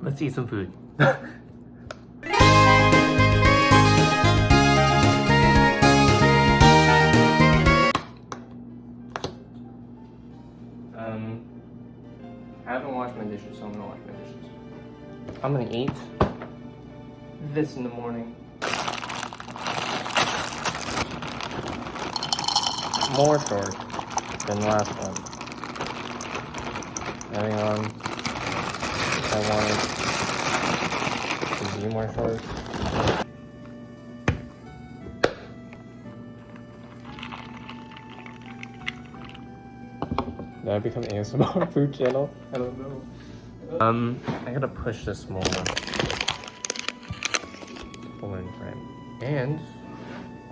Let's eat some food. I haven't washed my dishes, so I'm gonna wash my dishes. I'm gonna eat this in the morning. More short than the last one. Moving on. I wanted to be more short. Did I become ASMR food channel? I don't know. I gotta push this more. Corner frame. And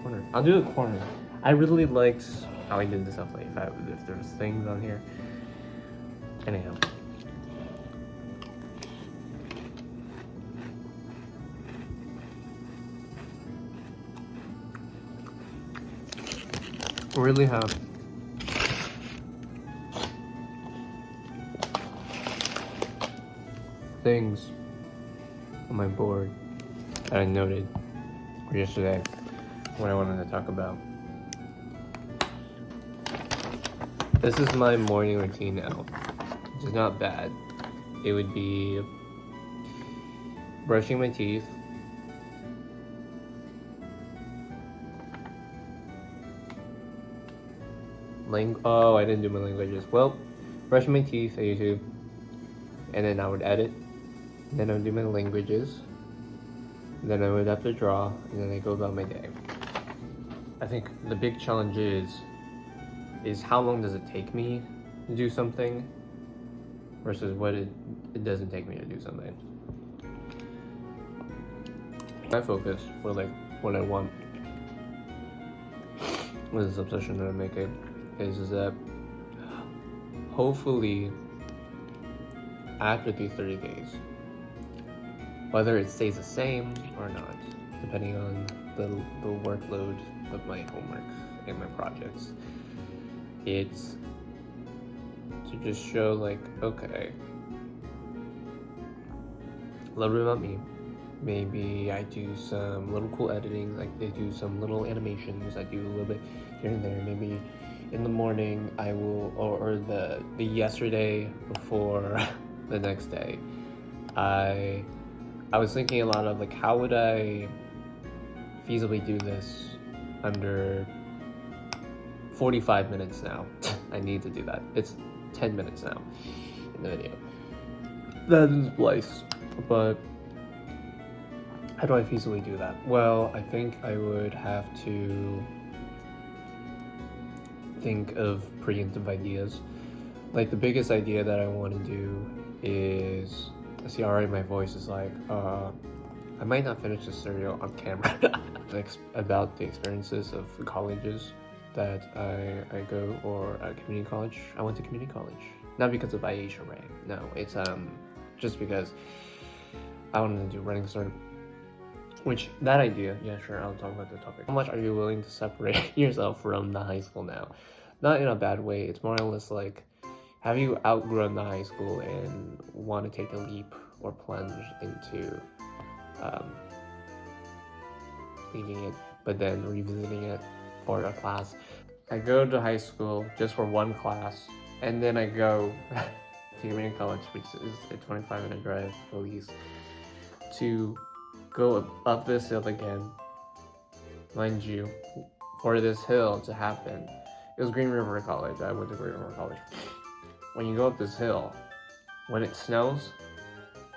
corner. I'll do the corner. I really liked how I did this up. Like if there's things on here. Anyhow. Really have things on my board that I noted yesterday what I wanted to talk about. This is my morning routine now, which is not bad. It would be brushing my teeth, I didn't do my languages. Well, brushing my teeth, I YouTube, and then I would edit, and then I would do my languages, and then I would have to draw, and then I go about my day. I think the big challenge is how long does it take me to do something versus what it doesn't take me to do something. My focus for like what I want with this obsession that I'm making is that hopefully after these 30 days, whether it stays the same or not, depending on the workload of my homework and my projects, it's to just show like, okay, a little bit about me. Maybe I do some little cool editing, like I do some little animations, I do a little bit here and there. Maybe in the morning I will, or the yesterday before the next day, I was thinking a lot of like, how would I feasibly do this under 45 minutes now. I need to do that. It's 10 minutes now in the video. That is Blythe, but how do I feasibly do that? Well, I think I would have to think of preemptive ideas. Like the biggest idea that I want to do is, see already my voice is like, I might not finish this video on camera. About the experiences of the colleges that I go, or community college. I went to community college. Not because of IH Array. No, it's just because I wanted to do running start. Which, that idea, yeah sure, I'll talk about the topic. How much are you willing to separate yourself from the high school now? Not in a bad way, it's more or less like, have you outgrown the high school and want to take a leap or plunge into leaving it, but then revisiting it for a class? I go to high school just for one class, and then I go to community college, which is a 25-minute drive at least, to go up this hill again. Mind you, for this hill to happen, it was Green River College. I went to Green River College. When you go up this hill, when it snows,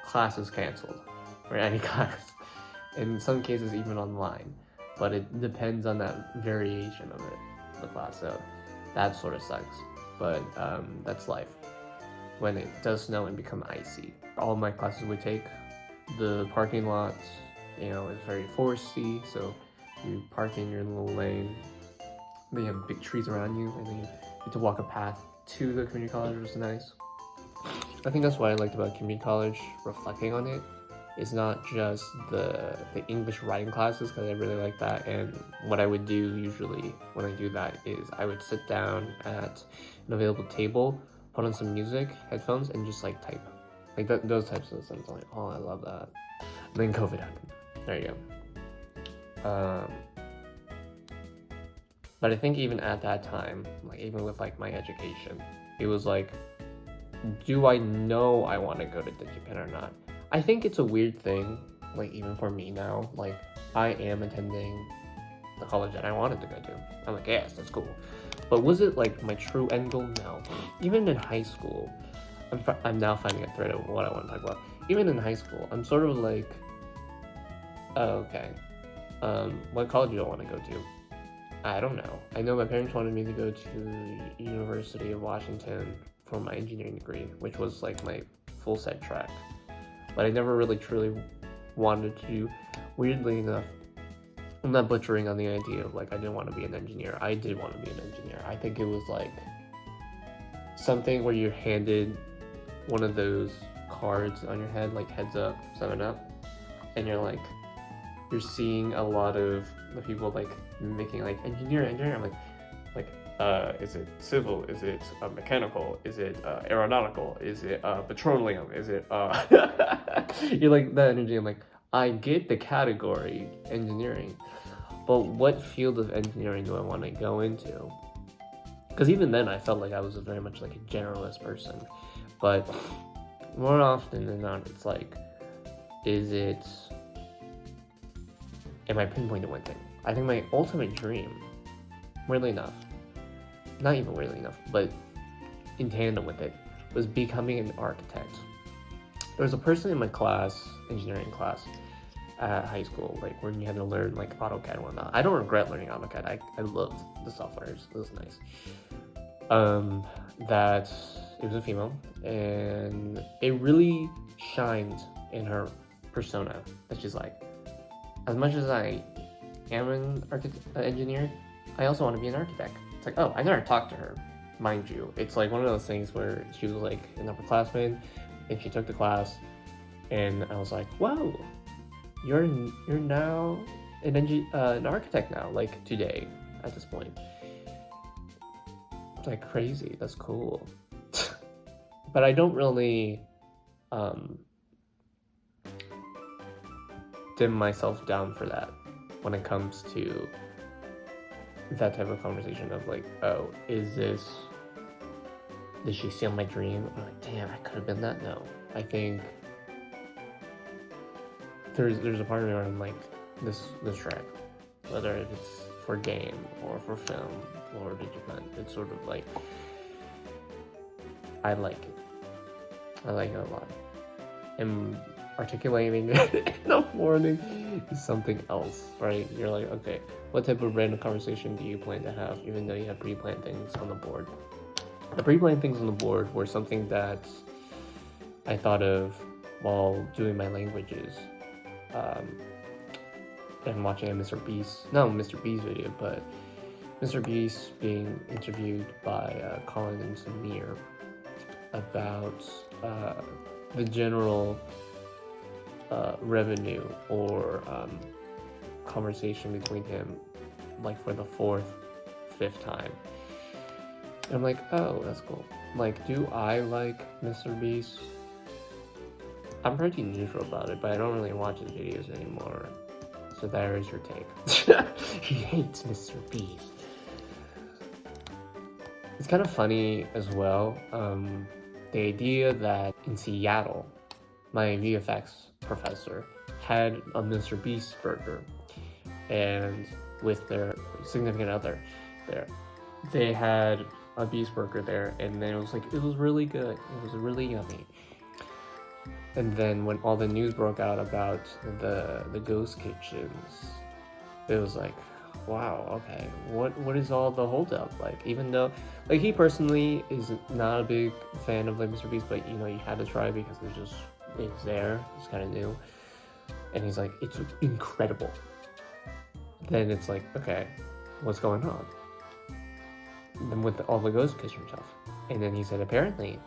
class is canceled, or any class. In some cases, even online. But it depends on that variation of it, the class. So that sort of sucks. But that's life. When it does snow and become icy, all my classes would take. The parking lots, you know, it's very foresty, so you park in your little lane. Then you have big trees around you, and then you get to walk a path to the community college, which is nice. I think that's what I liked about community college, reflecting on it. It's not just the English writing classes, because I really like that, and what I would do usually when I do that is I would sit down at an available table, put on some music, headphones, and just like type. Like those types of systems. I'm like, oh, I love that. And then COVID happened. There you go. But I think even at that time, like even with like my education, it was like, do I know I want to go to DigiPen or not? I think it's a weird thing, like even for me now, like I am attending the college that I wanted to go to. I'm like, yes, that's cool. But was it like my true end goal? No. Even in high school, I'm now finding a thread of what I want to talk about. Even in high school, I'm sort of like, oh, okay, what college do I want to go to? I don't know. I know my parents wanted me to go to University of Washington for my engineering degree, which was like my full set track. But I never really truly wanted to. Weirdly enough, I'm not butchering on the idea of like I didn't want to be an engineer. I did want to be an engineer. I think it was like something where you're handed one of those cards on your head, like heads up, 7-Up, and you're seeing a lot of the people like making like engineer. I'm like, is it civil? Is it mechanical? Is it aeronautical? Is it petroleum? Is it you're like that energy. I'm like, I get the category engineering, but what field of engineering do I want to go into? Because even then I felt like I was very much like a generalist person, but more often than not it's like, am I pinpointing one thing? I think my ultimate dream, weirdly enough, not even weirdly enough, but in tandem with it, was becoming an architect. There was a person in my class, engineering class, at high school, like when you had to learn like AutoCAD and whatnot. I don't regret learning AutoCAD. I loved the softwares. It was nice. That it was a female, and it really shined in her persona. That she's like, as much as I am an engineer, I also want to be an architect. It's like, oh, I never talked to her, mind you. It's like one of those things where she was like an upperclassman, and she took the class, and I was like, whoa, you're now an architect now, like today, at this point. It's like crazy. That's cool. But I don't really dim myself down for that when it comes to that type of conversation of like, oh, did she steal my dream? I'm like, damn, I could have been that. No, I think there's a part of me where I'm like, this track, whether it's for game or for film or DigiPen, it's sort of like, I like it a lot, and articulating it in the morning is something else, right? You're like, okay, what type of random conversation do you plan to have, even though you have pre-planned things on the board? The pre-planned things on the board were something that I thought of while doing my languages, and watching a Mr. Beast video, but Mr. Beast being interviewed by Colin and Demure about the general revenue or conversation between him, like for the 5th time. And I'm like, oh, that's cool. Like, do I like Mr. Beast? I'm pretty neutral about it, but I don't really watch his videos anymore. So there is your take. He hates Mr. Beast. It's kind of funny as well, the idea that in Seattle, my VFX professor had a Mr. Beast burger, and with their significant other there, they had a Beast burger there, and then it was really good. It was really yummy. And then when all the news broke out about the ghost kitchens, it was like, wow, okay, what is all the holdup? Like, even though, like, he personally is not a big fan of like Mr. Beast, but you know, you had to try because it's there, it's kind of new, and he's like, it's incredible. Then it's like, okay, what's going on? And with all the ghost kitchen stuff, and then he said apparently,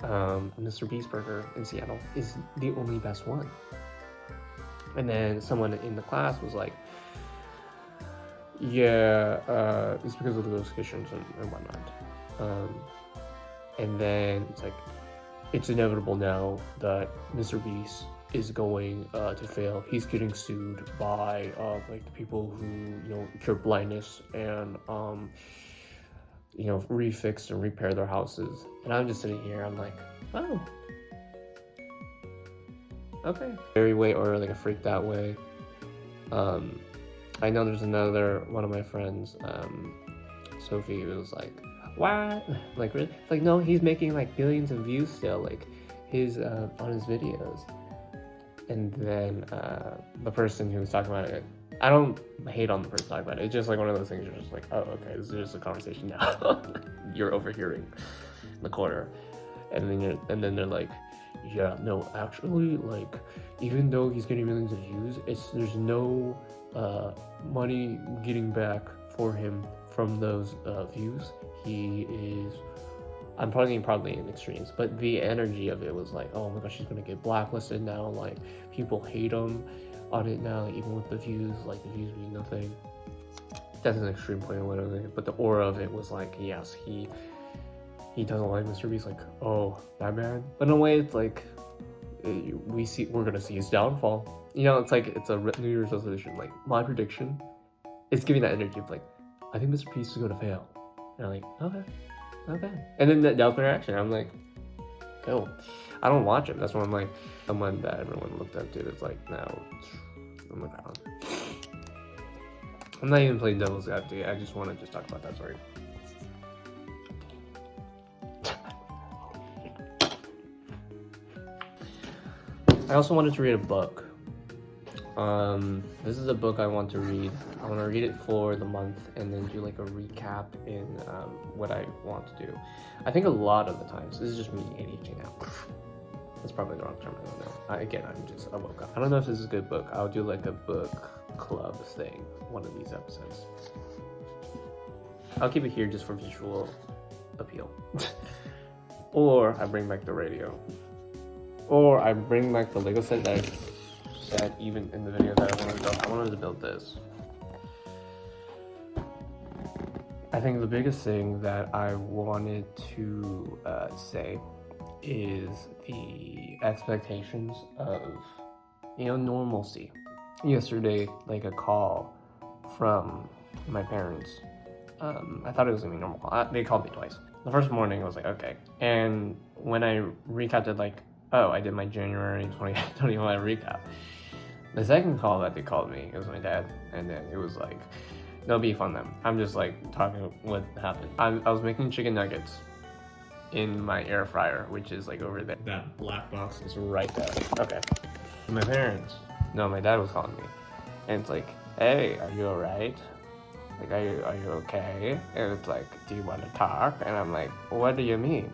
Mr. Beast burger in Seattle is the only best one. And then someone in the class was like, yeah, it's because of the ghost kitchens and whatnot. And then it's like, it's inevitable now that Mr. Beast is going to fail. He's getting sued by like the people who, you know, cure blindness and you know, refix and repair their houses. And I'm just sitting here, I'm like, oh, okay. Very way or like a freak that way. I know there's another one of my friends, Sophie, who was like, what? Like, really? Like, no, he's making like billions of views still, like his on his videos. And then the person who was talking about it, I don't hate on the person talking about it. It's just like one of those things you're just like, oh, okay, this is just a conversation now. You're overhearing in the corner. And then they're like, yeah, no, actually, like, even though he's getting millions of views, there's no money getting back for him from those views. He is, I'm probably in extremes, but the energy of it was like, oh my gosh, he's gonna get blacklisted now. Like, people hate him on it now, like, even with the views, like the views being nothing. That's an extreme point of it, but the aura of it was like, yes, he doesn't like Mr. Beast. Like, oh, that man. But in a way, it's like we're gonna see his downfall. You know, it's like it's a New Year's resolution. Like, my prediction is giving that energy of like, I think Mr. Beast is gonna fail. And I'm like, okay. And then that was my reaction. I'm like, cool. I don't watch him. That's when I'm like, someone that everyone looked up to is like, now I'm like, I'm not even playing devil's advocate. I just want to just talk about that. Sorry. I also wanted to read a book. This is a book I want to read. I want to read it for the month and then do like a recap in what I want to do. I think a lot of the times, this is just me ADHD now. That's probably the wrong term, I don't know. I woke up. I don't know if this is a good book. I'll do like a book club thing one of these episodes. I'll keep it here just for visual appeal. Or I bring back the radio. Or I bring back the Lego set that I said even in the video that I wanted to build. I wanted to build this. I think the biggest thing that I wanted to say is the expectations of, you know, normalcy. Yesterday, like a call from my parents. I thought it was gonna be normal. They called me twice. The first morning I was like, okay. And when I recapped it, like, oh, I did my January 2021 recap. The second call that they called me, it was my dad, and then it was like, no beef on them. I'm just like talking what happened. I was making chicken nuggets in my air fryer, which is like over there. That black box is right there. Okay. My dad was calling me, and it's like, hey, are you alright? Like, are you okay? And it's like, do you want to talk? And I'm like, what do you mean?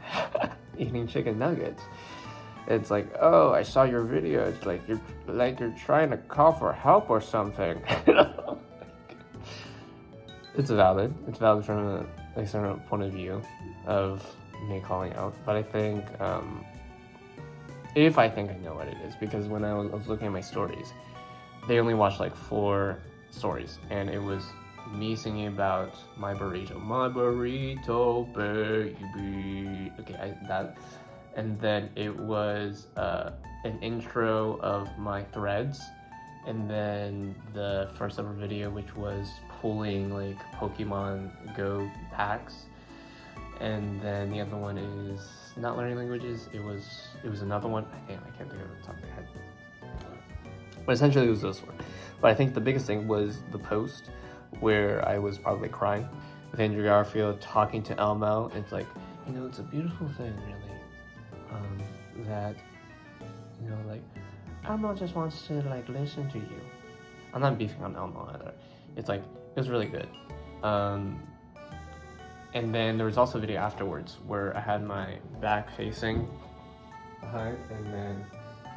Eating chicken nuggets. It's like, oh, I saw your video. It's like you're trying to call for help or something. It's valid. It's valid from a certain point of view of me calling out. But I think, if I think I know what it is, because when I was looking at my stories, they only watched like 4 stories, and it was me singing about my burrito, baby. Okay, that. And then it was an intro of my threads, and then the first ever video, which was pulling like Pokemon Go packs, and then the other one is not learning languages. It was another one. I can't think of it on top of my head. But essentially, it was this one. But I think the biggest thing was the post where I was probably crying with Andrew Garfield talking to Elmo. It's like, you know, it's a beautiful thing, really. That, you know, like, Elmo just wants to like listen to you. I'm not beefing on Elmo either. It's like, it was really good. And then there was also a video afterwards where I had my back facing behind, and then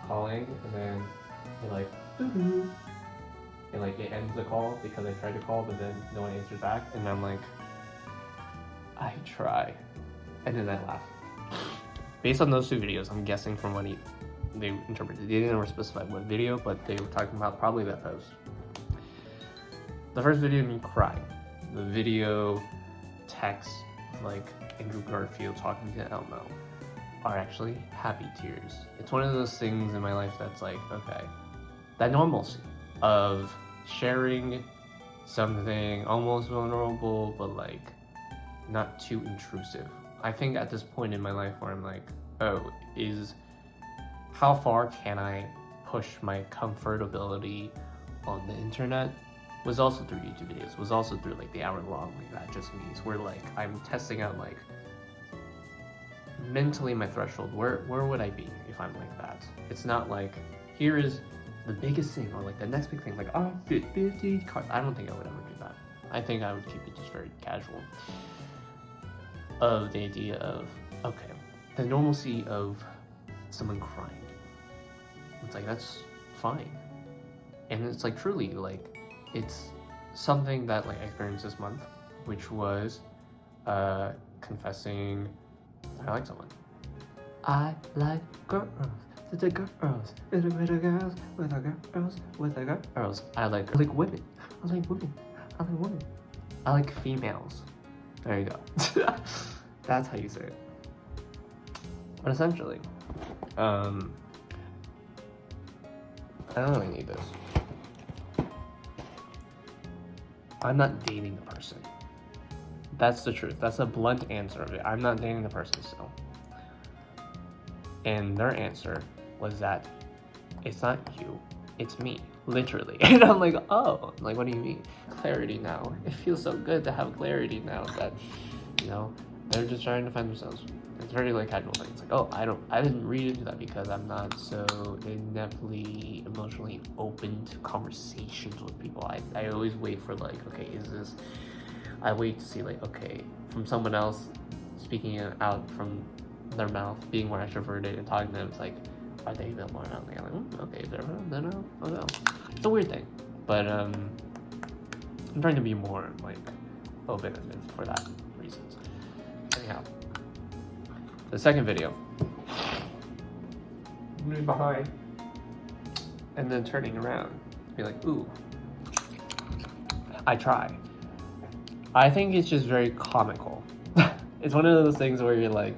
calling, and then it like doo-doo. And like it ends the call because I tried to call, but then no one answers back, and I'm like, I try, and then I laugh. Based on those 2 videos, I'm guessing from what they interpreted. They didn't ever specify what video, but they were talking about probably that post. The first video, me crying. The video text, like Andrew Garfield talking to Elmo. are actually happy tears. It's one of those things in my life that's like, okay, that normalcy of sharing something almost vulnerable, but like not too intrusive. I think at this point in my life where I'm like, oh, how far can I push my comfortability on the internet? Was also through YouTube videos, was also through like the hour-long like that just me's where like I'm testing out like mentally my threshold. Where would I be if I'm like that? It's not like here is the biggest thing or like the next big thing, like oh 50 cards. I don't think I would ever do that. I think I would keep it just very casual. Of the idea of okay, the normalcy of someone crying. It's like that's fine. And it's like truly like it's something that like I experienced this month, which was confessing that I like someone. I like girls, with the girls, with the girls, with the girls, with the girls. I like women. I like women. I like women. I like females. There you go. That's how you say it. But essentially, I don't really need this. I'm not dating the person. That's the truth. That's a blunt answer of it. I'm not dating the person still. And their answer was that it's not you, it's me, literally. And I'm like, oh, like, what do you mean? Clarity now. It feels so good to have clarity now that, you know, they're just trying to find themselves. It's very like casual thing. It's like, oh, I didn't read into that because I'm not so in-depthly emotionally open to conversations with people. I always wait for like, okay, I wait to see like, okay, from someone else speaking it out from their mouth, being more extroverted and talking to them, it's like, are they a bit more out there? Like, okay, they're no. It's a weird thing, but I'm trying to be more like open for that reasons. Anyhow. The second video, moving behind, and then turning around, be like, ooh, I try. I think it's just very comical. It's one of those things where you're like,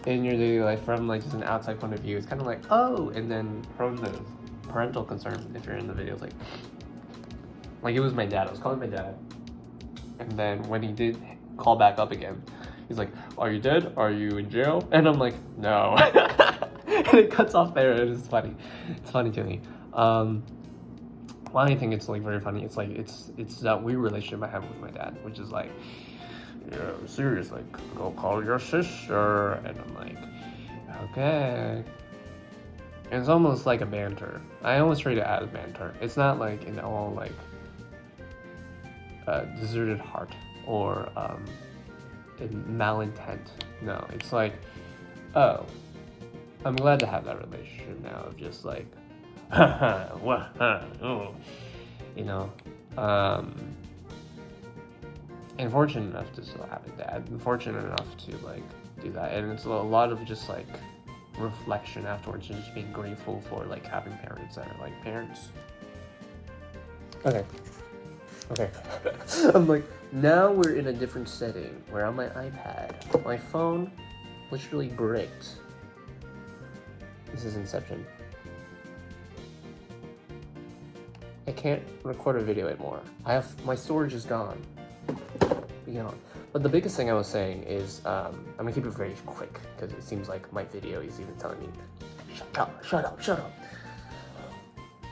in your daily life, from like just an outside point of view, it's kind of like, oh, and then from the parental concern, if you're in the video, it's like it was my dad. I was calling my dad, and then when he did call back up again, he's like, are you dead? Are you in jail? And I'm like, no. And it cuts off there, and it's funny. It's funny to me. Well, I think it's like very funny. It's like, it's that weird relationship I have with my dad, which is like, yeah, serious, like, go call your sister. And I'm like, okay. And it's almost like a banter. I almost treat it as banter. It's not like in all like deserted heart or malintent. No, it's like, oh, I'm glad to have that relationship now of just like, you know, and fortunate enough to still have a dad, and fortunate enough to like do that, and it's a lot of just like reflection afterwards and just being grateful for like having parents that are like parents. Okay. I'm like, now we're in a different setting where on my iPad, my phone literally bricked. This is Inception. I can't record a video anymore. My storage is gone. Beyond. But the biggest thing I was saying is, I'm gonna keep it very quick because it seems like my video is even telling me, shut up.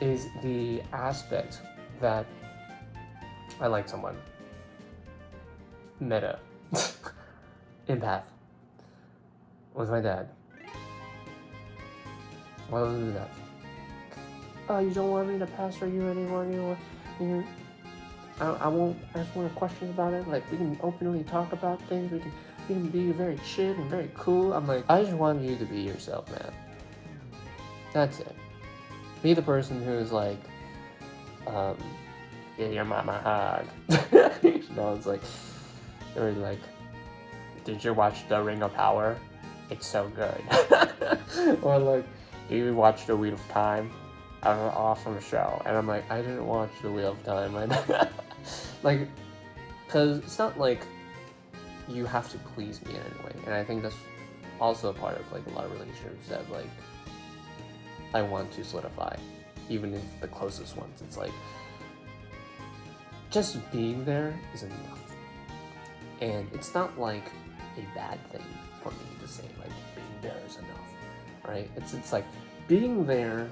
Is the aspect that I like someone. Meta. Empath. With my dad. Why would I do that? Oh, you don't want me to pastor you anymore? I won't ask more questions about it. Like, we can openly talk about things. We can be very chill and very cool. I'm like, I just want you to be yourself, man. That's it. Be the person who's like, give your mama a hug. You know, it's like, or like, did you watch The Ring of Power? It's so good. Or like, do you watch The Wheel of Time? An awesome show. And I'm like, I didn't watch The Wheel of Time. Like, because it's not like you have to please me in any way. And I think that's also a part of like a lot of relationships that like I want to solidify, even if the closest ones. It's like just being there is enough, and it's not like a bad thing for me to say like being there is enough, right? It's like being there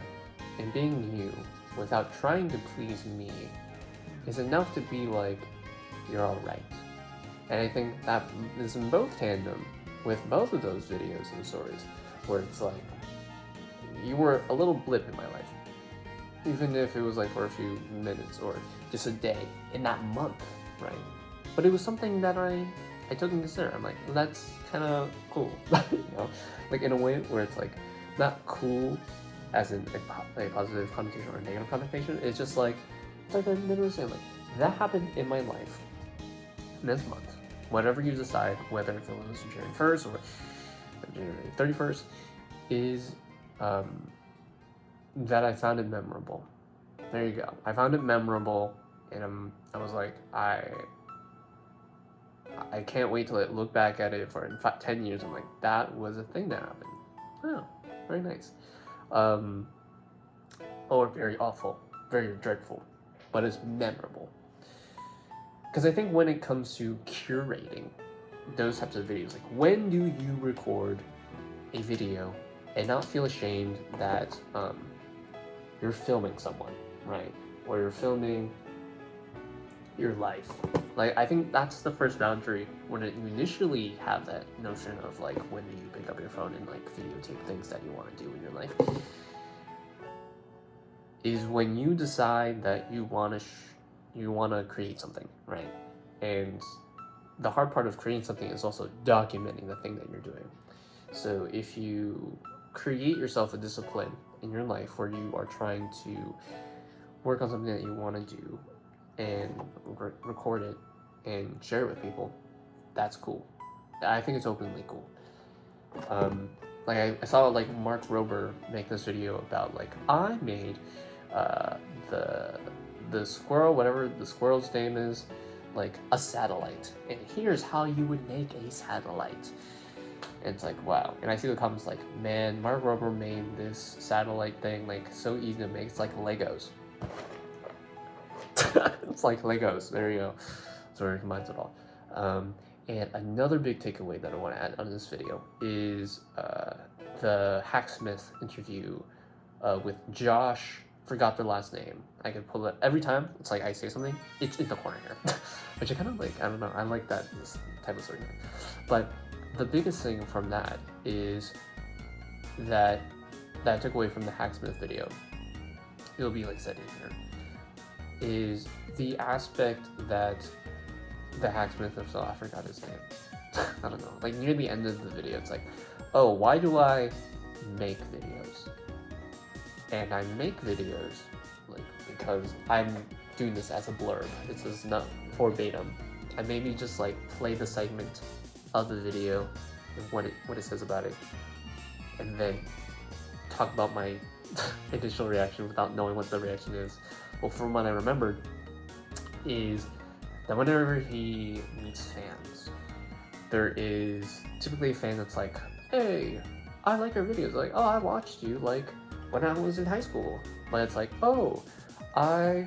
and being you without trying to please me is enough to be like you're all right. And I think that is in both tandem with both of those videos and stories, where it's like you were a little blip in my life, even if it was like for a few minutes or just a day in that month, right? But it was something that I took into consider. I'm like, well, that's kind of cool, you know, like in a way where it's like not cool as in a positive connotation or a negative connotation. It's just like, it's like I never saying like that happened in my life this month. Whatever you decide, whether it was January 1st or January 31st, is that I found it memorable. There you go. I found it memorable, and I was like, I can't wait to look back at it for 10 years. I'm like, that was a thing that happened. Oh, very nice. Or very awful, very dreadful, but it's memorable. Because I think when it comes to curating those types of videos, like when do you record a video and not feel ashamed that you're filming someone, right? Or you're filming your life. Like, I think that's the first boundary when you initially have that notion of like, when do you pick up your phone and like videotape things that you want to do in your life, is when you decide that you want to create something, right? And the hard part of creating something is also documenting the thing that you're doing. So if you create yourself a discipline in your life where you are trying to work on something that you want to do and record it and share it with people, that's cool. I think it's openly cool. Like I saw like Mark Rober make this video about like, I made the squirrel, whatever the squirrel's name is, like a satellite, and here's how you would make a satellite. And it's like, wow. And I see the comments like, man, Mark Rober made this satellite thing like so easy to make. It's like Legos. It's like Legos. There you go. So it combines it all. And another big takeaway that I want to add on this video is the Hacksmith interview with Josh. Forgot their last name. I can pull it every time. It's like I say something, it's in the corner here, which I kind of like. I don't know. I like that this type of storytelling. But the biggest thing from that is that I took away from the Hacksmith video. It'll be like said in here. Is the aspect that the Hacksmith himself, I forgot his name. I don't know. Like near the end of the video, it's like, oh, why do I make videos? And I make videos like because I'm doing this as a blurb. This is not verbatim. I maybe just like play the segment of the video and what it says about it, and then talk about my initial reaction without knowing what the reaction is. Well, from what I remembered is that whenever he meets fans, there is typically a fan that's like, hey, I like your videos. Like, oh, I watched you like when I was in high school. But it's like, oh, I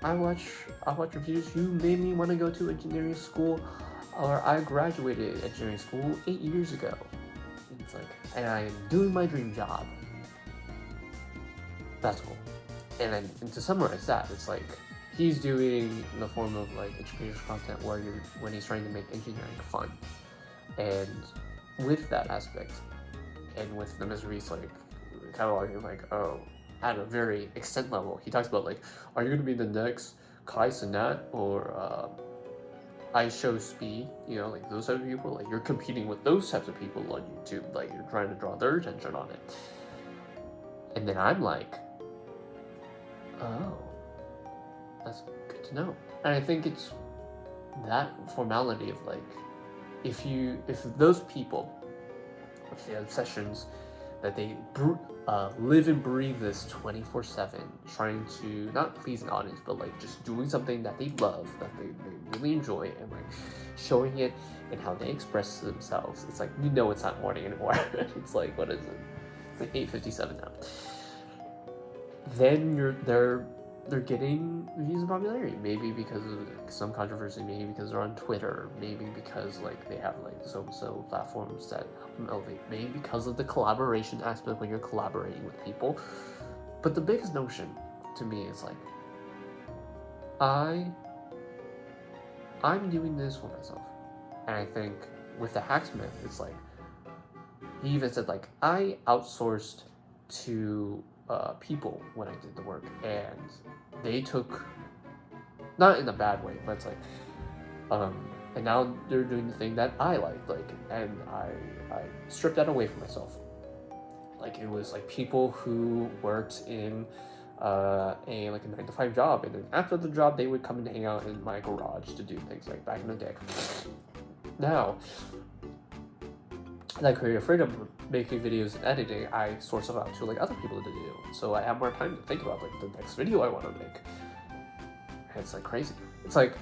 watch your videos. You made me want to go to engineering school, or I graduated engineering school 8 years ago. And it's like, and I am doing my dream job. That's cool. And to summarize that, it's like he's doing in the form of like educational content where when he's trying to make engineering fun, and with that aspect, and with the miseries like cataloging like, oh, at a very extent level, he talks about like, are you going to be the next Kai Cenat or I Show Speed? You know, like those type of people. Like you're competing with those types of people on YouTube. Like you're trying to draw their attention on it. And then I'm like, oh, that's good to know. And I think it's that formality of like, if those people with the obsessions that they live and breathe this 24/7, trying to not please an audience, but like just doing something that they love, that they really enjoy, and like showing it and how they express themselves. It's like, it's not morning anymore. It's like, what is it? It's like 8:57 now. Then they're getting views and popularity, maybe because of some controversy, maybe because they're on Twitter, maybe because like they have like so platforms that help them elevate, maybe because of the collaboration aspect when you're collaborating with people. But the biggest notion to me is like, I'm doing this for myself. And I think with the Hacksmith, it's like, he even said like, I outsourced to people when I did the work, and they took, not in a bad way, but it's like, and now they're doing the thing that I like, and I stripped that away from myself. Like, it was like people who worked in a 9-to-5 job, and then after the job they would come and hang out in my garage to do things like back in the day. Now that creative freedom, making videos and editing, I source them out to like other people to do, so I have more time to think about like the next video I want to make. And it's like crazy. It's like,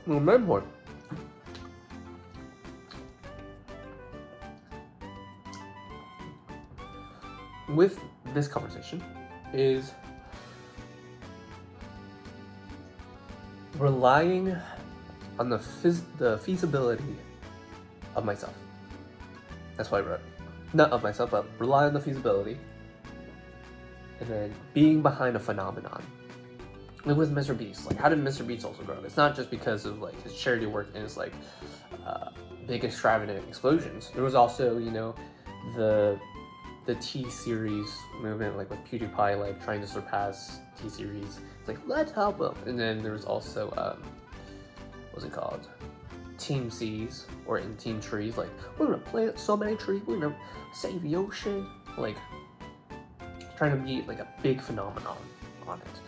remember, with this conversation is relying on the feasibility of myself. That's why I wrote, not of myself, but rely on the feasibility, and then being behind a phenomenon. Like with Mr. Beast, like how did Mr. Beast also grow? It's not just because of like his charity work and his like big extravagant explosions. There was also, the T-Series movement, like with PewDiePie like trying to surpass T-Series. It's like, let's help him. And then there was also what's it called? Team Seas, or in Team Trees, like, we're gonna plant so many trees, we're gonna save the ocean. Like, trying to be like a big phenomenon on it.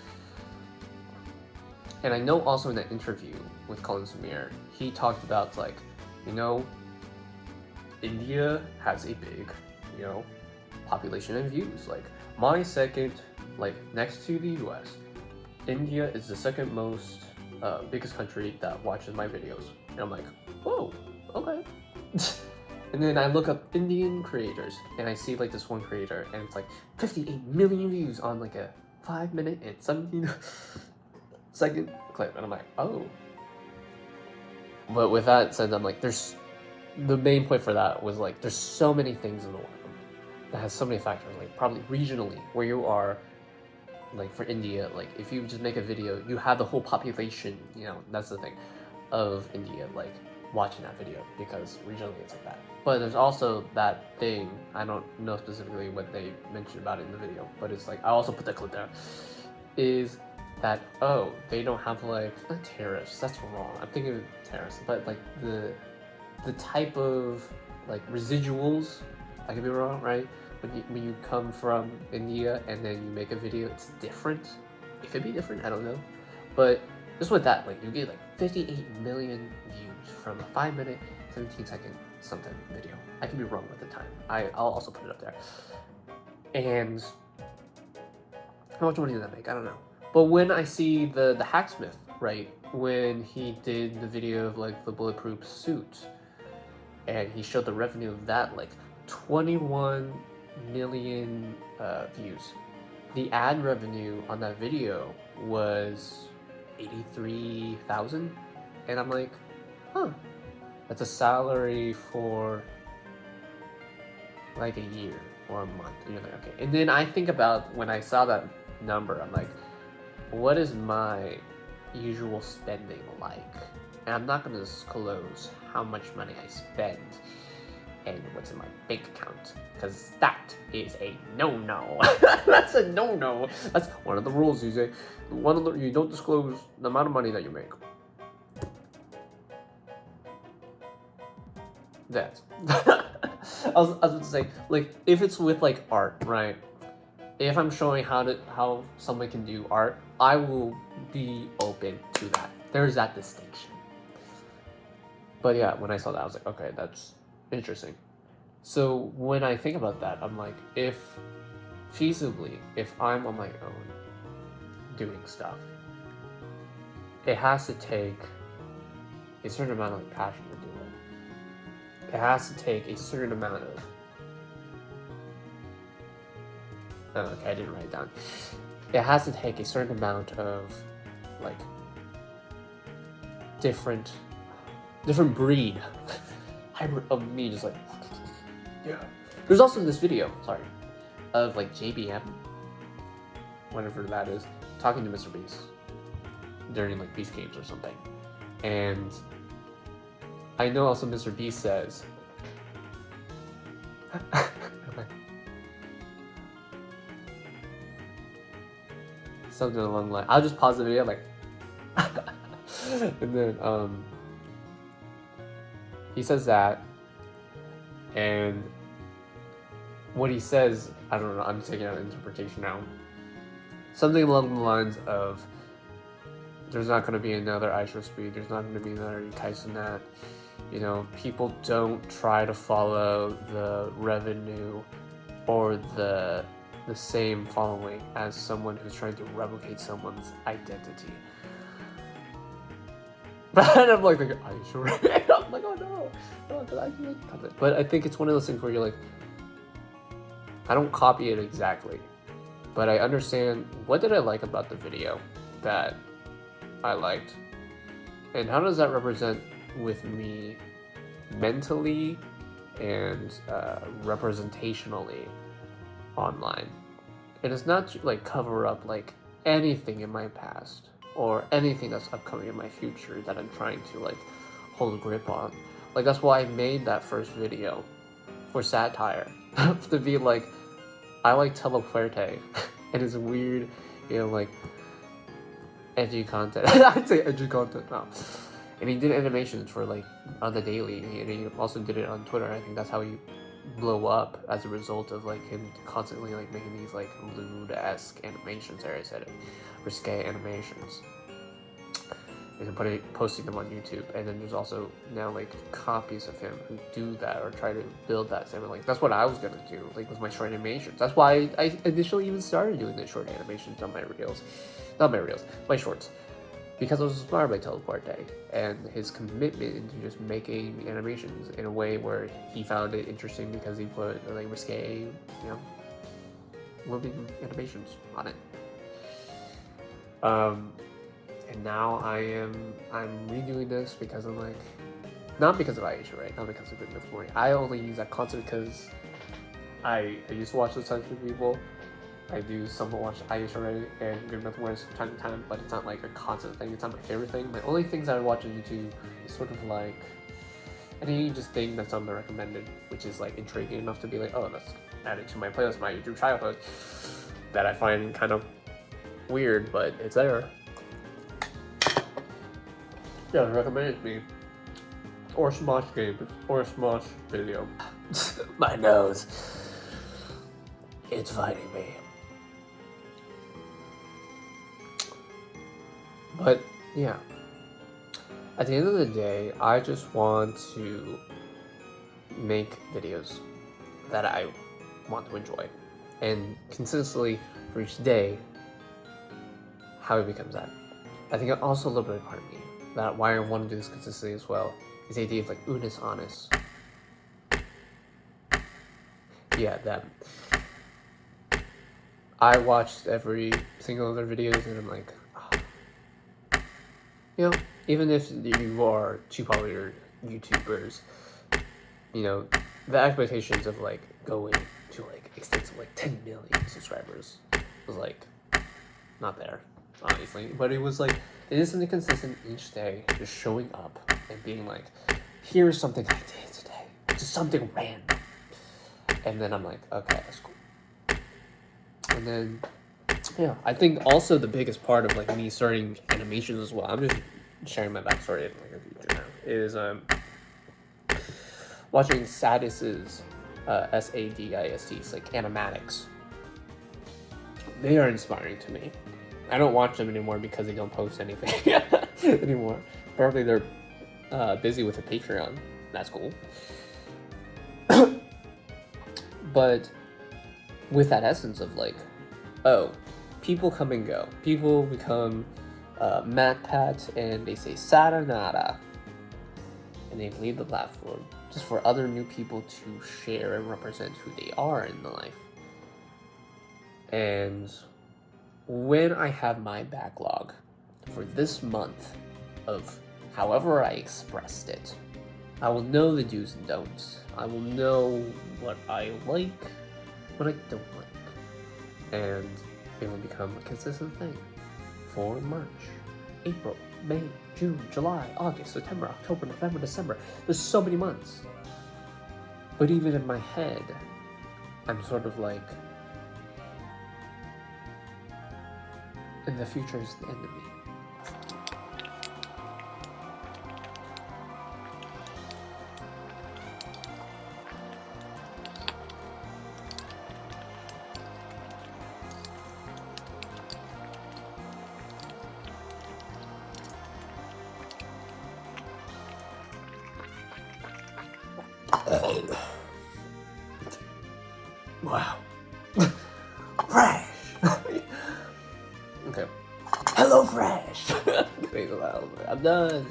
And I know also in that interview with Colin Demure, he talked about like, India has a big, population and views. Like, my second, like next to the US, India is the second most biggest country that watches my videos. And I'm like, whoa, okay. And then I look up Indian creators, and I see like this one creator, and it's like 58 million views on like a 5-minute and 17-second clip, and I'm like, oh. But with that said, I'm like, the main point for that was like, there's so many things in the world that has so many factors, like probably regionally where you are. Like for India, like if you just make a video, you have the whole population, that's the thing, of India like watching that video, because regionally it's like that. But there's also that thing, I don't know specifically what they mentioned about it in the video, but it's like, I also put the clip there, is that, oh, they don't have like, not tariffs, that's wrong, I'm thinking of tariffs, but like the type of like residuals, I could be wrong, right? When you come from India and then you make a video, it's different. It could be different, I don't know. But just with that, like you get like 58 million views from a 5-minute, 17-second something video. I could be wrong with the time. I'll also put it up there. And how much money did that make? I don't know. But when I see the Hacksmith, right, when he did the video of like the bulletproof suit, and he showed the revenue of that, like 21 million views. The ad revenue on that video was 83,000, and I'm like, huh, that's a salary for like a year or a month. And you're like, okay. And then I think about when I saw that number, I'm like, what is my usual spending like? And I'm not going to disclose how much money I spend and what's in my bank account, because that is a no-no. That's a no-no. That's one of the rules, you say. You don't disclose the amount of money that you make. That. I was about to say, like, if it's with like art, right? If I'm showing how someone can do art, I will be open to that. There's that distinction. But yeah, when I saw that, I was like, okay, that's interesting. So when I think about that, I'm like, if I'm on my own doing stuff, it has to take a certain amount of passion to do it. It has to take a certain amount of... Oh, okay, I didn't write it down. It has to take a certain amount of, like, different breed hybrid of me, just like, yeah. There's also this video, of like JBM, whatever that is, talking to Mr. Beast during like Beast Games or something, and I know also Mr. Beast says, something along the line. I'll just pause the video, like, and then he says that, and what he says, I don't know, I'm taking out interpretation now. Something along the lines of, there's not going to be another Aisho Speed, there's not going to be another Kaisenat. You know, people don't try to follow the revenue or the same following as someone who's trying to replicate someone's identity. But I'm like, are you sure? I'm like, oh no, I can make content. But I think it's one of those things where you're like, I don't copy it exactly, but I understand what did I like about the video that I liked, and how does that represent with me mentally and representationally online. It does not like cover up like anything in my past or anything that's upcoming in my future that I'm trying to like hold a grip on. Like that's why I made that first video for satire to be like, I like Telefuerte and it's weird, you know, like edgy content. I'd say edgy content now. And he did animations for like on the daily, and he also did it on Twitter. I think that's how he blew up as a result of like him constantly like making these like lewd-esque animations. There I said it, risque animations, and posting them on YouTube. And then there's also now like copies of him who do that or try to build that same. Like that's what I was gonna do, like with my short animations. That's why I initially even started doing the short animations on my reels, not my reels, my shorts. Because I was inspired by Telefuerte and his commitment into just making animations in a way where he found it interesting because he put like risque, you know, living animations on it. And now I'm redoing this because I'm like, not because of Aisha, right? Not because of Good Myth Morning. I only use that concept because I used to watch those types of people. I do somewhat watch Aisha already and Good Myth Morning from time to time, but it's not like a constant thing. It's not my favorite thing. My only things I watch on YouTube is sort of like any just thing that's on the recommended, which is like intriguing enough to be like, oh, let's add it to my playlist, my YouTube childhood, that I find kind of weird, but it's there. Yeah, recommend it to me. Or Smosh Games, or Smosh Video. My nose. It's fighting me. But yeah, at the end of the day, I just want to make videos that I want to enjoy, and consistently for each day, how it becomes that. I think also a little bit of part of me, that why I want to do this consistently as well, is the idea of like Unis Honest. Yeah, them. I watched every single of their videos and I'm like, you know, even if you are two popular YouTubers, you know, the expectations of like going to like extensive like 10 million subscribers was like not there, obviously. But it was like, it is something consistent each day, just showing up and being like, here's something I did today, just something random. And then I'm like, okay, that's cool. And then yeah, I think also the biggest part of like me starting animations as well, I'm just sharing my backstory in like a future now, is watching Sadis's SADIST's like animatics. They are inspiring to me. I don't watch them anymore because they don't post anything anymore. Probably they're busy with a Patreon. That's cool. but with that essence of like, oh, people come and go. People become Mad Pats and they say Saranara. And they leave the platform just for other new people to share and represent who they are in the life. And when I have my backlog for this month of however I expressed it, I will know the do's and don'ts. I will know what I like, what I don't like. And it will become a consistent thing for March, April, May, June, July, August, September, October, November, December. There's so many months. But even in my head, I'm sort of like, and the future is the end of me. Wow. Fresh! Okay. Hello, Fresh! I'm done.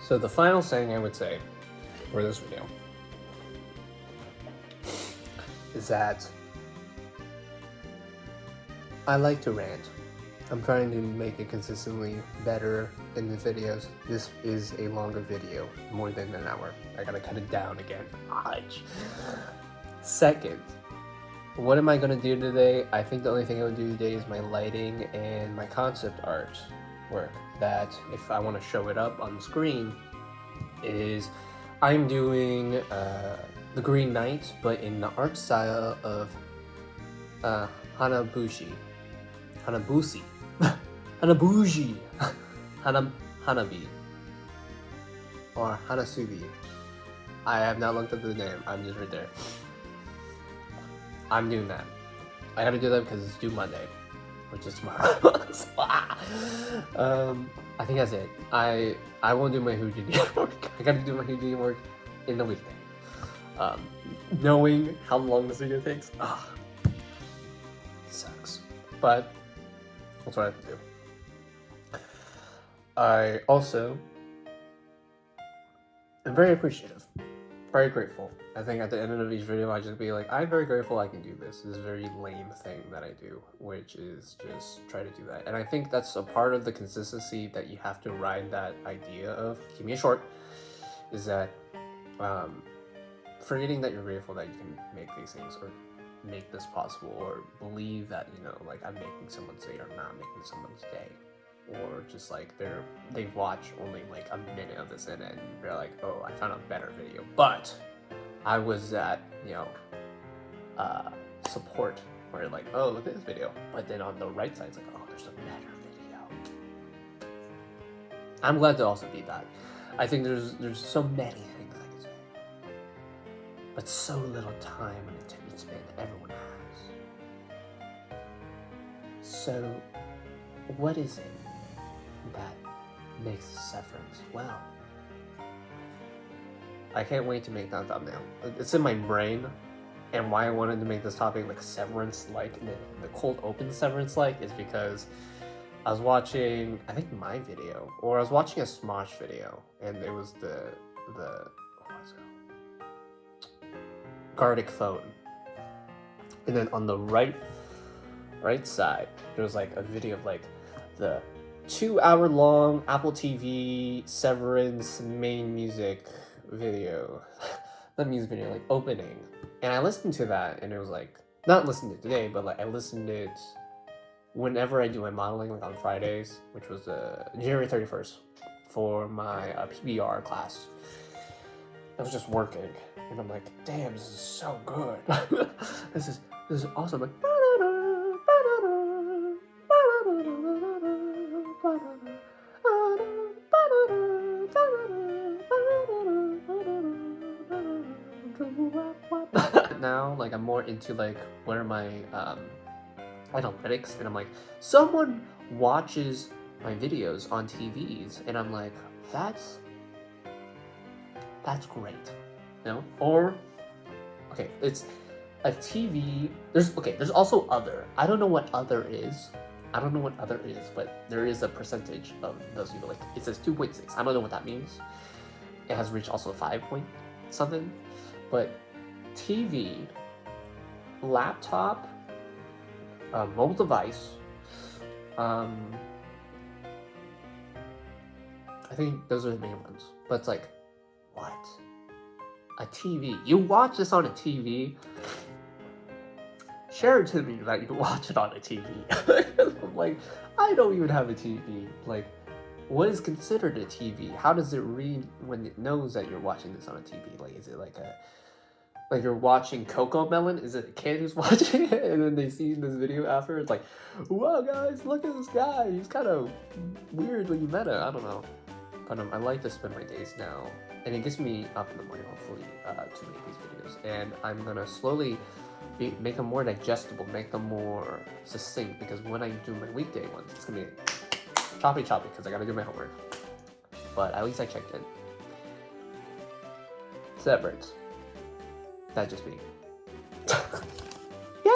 So the final thing I would say for this video is that I like to rant. I'm trying to make it consistently better in the videos. This is a longer video, more than an hour. I gotta cut it down again. Ouch. Second, what am I gonna do today? I think the only thing I would do today is my lighting and my concept art work. That, if I want to show it up on the screen, is I'm doing the Green Knight, but in the art style of Hanabushi, Hanabushi, Hanabi, or Hanasubi. I have not looked up the name. I'm just right there. I'm doing that. I gotta do that because it's due Monday, which is tomorrow. I think that's it. I won't do my Houdini work. I gotta do my Houdini work in the weekday. Knowing how long this video takes, sucks. But that's what I have to do. I also am very appreciative, very grateful. I think at the end of each video, I just be like, I'm very grateful I can do this. This is a very lame thing that I do, which is just try to do that. And I think that's a part of the consistency that you have to ride that idea of, keep me short, is that forgetting that you're grateful that you can make these things or make this possible, or believe that, you know, like I'm making someone's day or not making someone's day. Or just like they watch only like a minute of this and they're like, oh, I found a better video. But I was at, you know, support where like, oh, look at this video. But then on the right side, it's like, oh, there's a better video. I'm glad to also be that. I think there's so many things I can say, but so little time and attention span that everyone has. So what is it that makes Severance? Well, I can't wait to make that thumbnail. It's in my brain, and why I wanted to make this topic like Severance-like, the cold open Severance-like, is because I was watching, I think my video, or I was watching a Smosh video, and it was the what was it? Gardic phone. And then on the right side, there was like a video of like the 2-hour-long Apple TV Severance main music video. The music video, like opening. And I listened to that, and it was like, not listened to it today, but like I listened to it whenever I do my modeling, like on Fridays, which was January 31st for my PBR class. I was just working, and I'm like, damn, this is so good. This is awesome. Like, now, like, I'm more into like, what are my analytics, and I'm like, someone watches my videos on TVs, and I'm like, that's great, you know? Or, okay, a TV. There's also other. I don't know what other is. But there is a percentage of those people. Like it says 2.6. I don't know what that means. It has reached also 5 point something, but TV, laptop, mobile device. I think those are the main ones. But it's like, what? A TV? You watch this on a TV? Share it to me that you watch it on a TV. I'm like, I don't even have a TV. Like, what is considered a TV? How does it read when it knows that you're watching this on a TV? Like, is it like you're watching Coco Melon? Is it a kid who's watching it and then they see this video after? It's like, wow, guys, look at this guy. He's kind of weird when you met him. I don't know. But I like to spend my days now. And it gets me up in the morning, hopefully, to make these videos. And I'm going to slowly make them more digestible, make them more succinct. Because when I do my weekday ones, it's going to be choppy because I got to do my homework. But at least I checked in. Severance. That's just me.